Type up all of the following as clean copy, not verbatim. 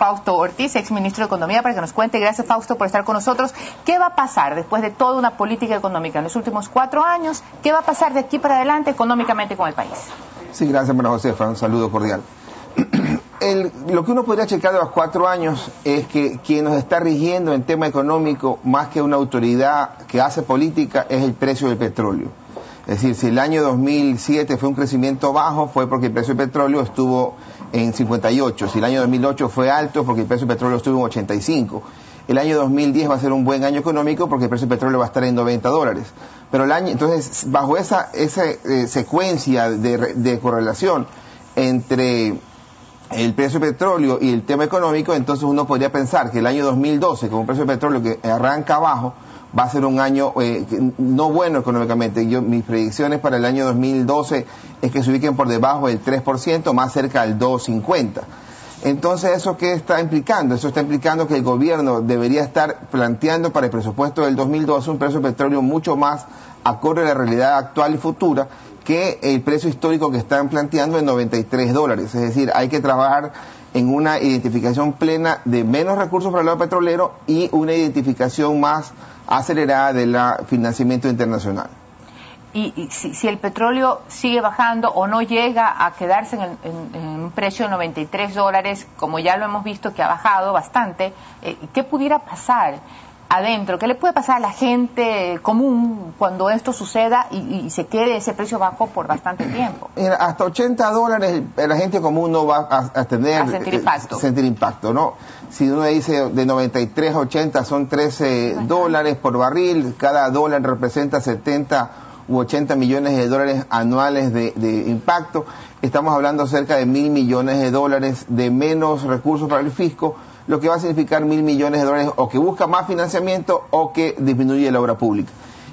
Fausto Ortiz, exministro de Economía, para que nos cuente. Gracias, Fausto, por estar con nosotros. ¿Qué va a pasar después de toda una política económica en los últimos 4 años? ¿Qué va a pasar de aquí para adelante económicamente con el país? Sí, gracias, María Josefa. Un saludo cordial. Lo que uno podría checar de los 4 años es que quien nos está rigiendo en tema económico, más que una autoridad que hace política, es el precio del petróleo. Es decir, si el año 2007 fue un crecimiento bajo, fue porque el precio del petróleo estuvo en 58. Si el año 2008 fue alto, porque el precio del petróleo estuvo en 85. El año 2010 va a ser un buen año económico porque el precio del petróleo va a estar en $90. Pero entonces, bajo esa secuencia de correlación entre el precio del petróleo y el tema económico, entonces uno podría pensar que el año 2012, con un precio del petróleo que arranca abajo, va a ser un año no bueno económicamente. Mis predicciones para el año 2012 es que se ubiquen por debajo del 3%, más cerca del 2,50%. Entonces, ¿eso qué está implicando? Eso está implicando que el gobierno debería estar planteando para el presupuesto del 2012 un precio de petróleo mucho más acorde a la realidad actual y futura que el precio histórico que están planteando en $93. Es decir, hay que trabajar en una identificación plena de menos recursos para el lado petrolero y una identificación más acelerada del financiamiento internacional. Y si el petróleo sigue bajando o no llega a quedarse en un precio de $93, como ya lo hemos visto que ha bajado bastante, ¿qué pudiera pasar adentro? ¿Qué le puede pasar a la gente común cuando esto suceda y se quede ese precio bajo por bastante tiempo? Hasta $80 la gente común no va a sentir impacto, ¿no? Si uno dice de 93 a 80 son $13 por barril, cada dólar representa 70 u 80 millones de dólares anuales de impacto. Estamos hablando cerca de $1.000 millones de menos recursos para el fisco, lo que va a significar $1.000 millones o que busca más financiamiento o que disminuye la obra pública.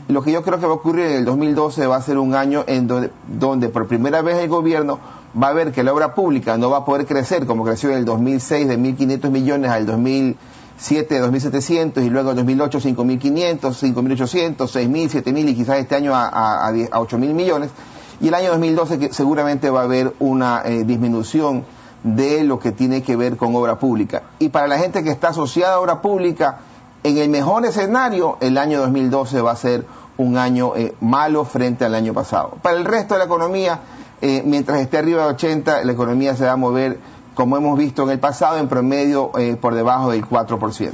Y lo que yo creo que va a ocurrir en el 2012 va a ser un año en donde por primera vez el gobierno va a ver que la obra pública no va a poder crecer como creció en el 2006 de 1.500 millones al 2007 de 2.700 y luego en 2008 5.500, 5.800, 6.000, 7.000 y quizás este año a 8.000 millones. Y el año 2012 que seguramente va a haber una disminución de lo que tiene que ver con obra pública. Y para la gente que está asociada a obra pública, en el mejor escenario, el año 2012 va a ser un año malo frente al año pasado. Para el resto de la economía, mientras esté arriba de 80, la economía se va a mover, como hemos visto en el pasado, en promedio por debajo del 4%.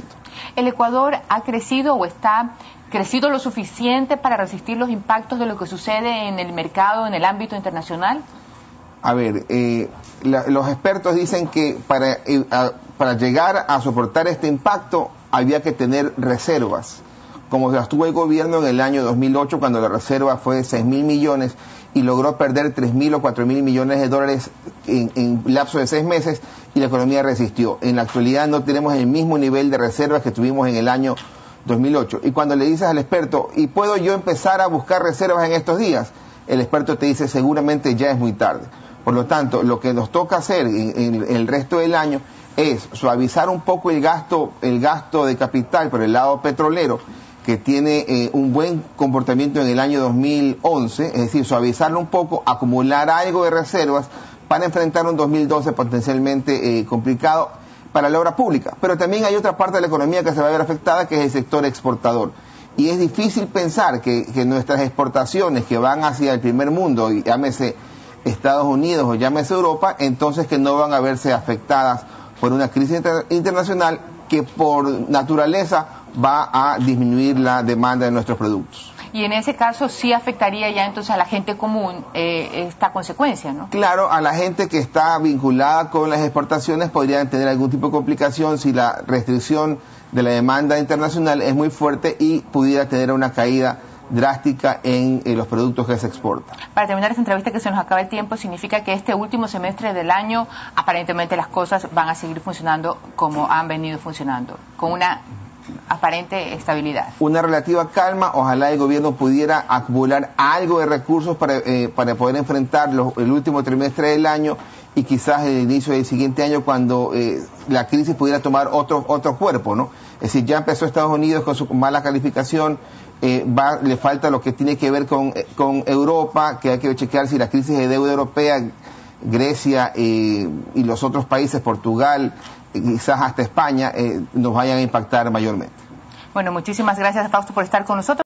¿El Ecuador ha crecido o está crecido lo suficiente para resistir los impactos de lo que sucede en el mercado, en el ámbito internacional? A ver, los expertos dicen que para llegar a soportar este impacto había que tener reservas, como las tuvo el gobierno en el año 2008 cuando la reserva fue de 6.000 millones y logró perder 3.000 o 4.000 millones de dólares en lapso de 6 meses y la economía resistió. En la actualidad no tenemos el mismo nivel de reservas que tuvimos en el año 2008. Y cuando le dices al experto, ¿y puedo yo empezar a buscar reservas en estos días? El experto te dice, seguramente ya es muy tarde. Por lo tanto, lo que nos toca hacer en el resto del año es suavizar un poco el gasto de capital por el lado petrolero, que tiene un buen comportamiento en el año 2011, es decir, suavizarlo un poco, acumular algo de reservas para enfrentar un 2012 potencialmente complicado para la obra pública. Pero también hay otra parte de la economía que se va a ver afectada, que es el sector exportador. Y es difícil pensar que nuestras exportaciones que van hacia el primer mundo, y llámese Estados Unidos o llámese Europa, entonces que no van a verse afectadas por una crisis internacional que por naturaleza va a disminuir la demanda de nuestros productos. Y en ese caso sí afectaría ya entonces a la gente común esta consecuencia, ¿no? Claro, a la gente que está vinculada con las exportaciones podrían tener algún tipo de complicación si la restricción de la demanda internacional es muy fuerte y pudiera tener una caída drástica en los productos que se exportan. Para terminar esta entrevista, que se nos acaba el tiempo, significa que este último semestre del año aparentemente las cosas van a seguir funcionando como han venido funcionando, con una aparente estabilidad. Una relativa calma, ojalá el gobierno pudiera acumular algo de recursos para poder enfrentar el último trimestre del año y quizás el inicio del siguiente año cuando la crisis pudiera tomar otro cuerpo, ¿no? Es decir, ya empezó Estados Unidos con su mala calificación, le falta lo que tiene que ver con Europa, que hay que chequear si la crisis de deuda europea, Grecia y los otros países, Portugal, quizás hasta España, nos vayan a impactar mayormente. Bueno, muchísimas gracias, Fausto, por estar con nosotros.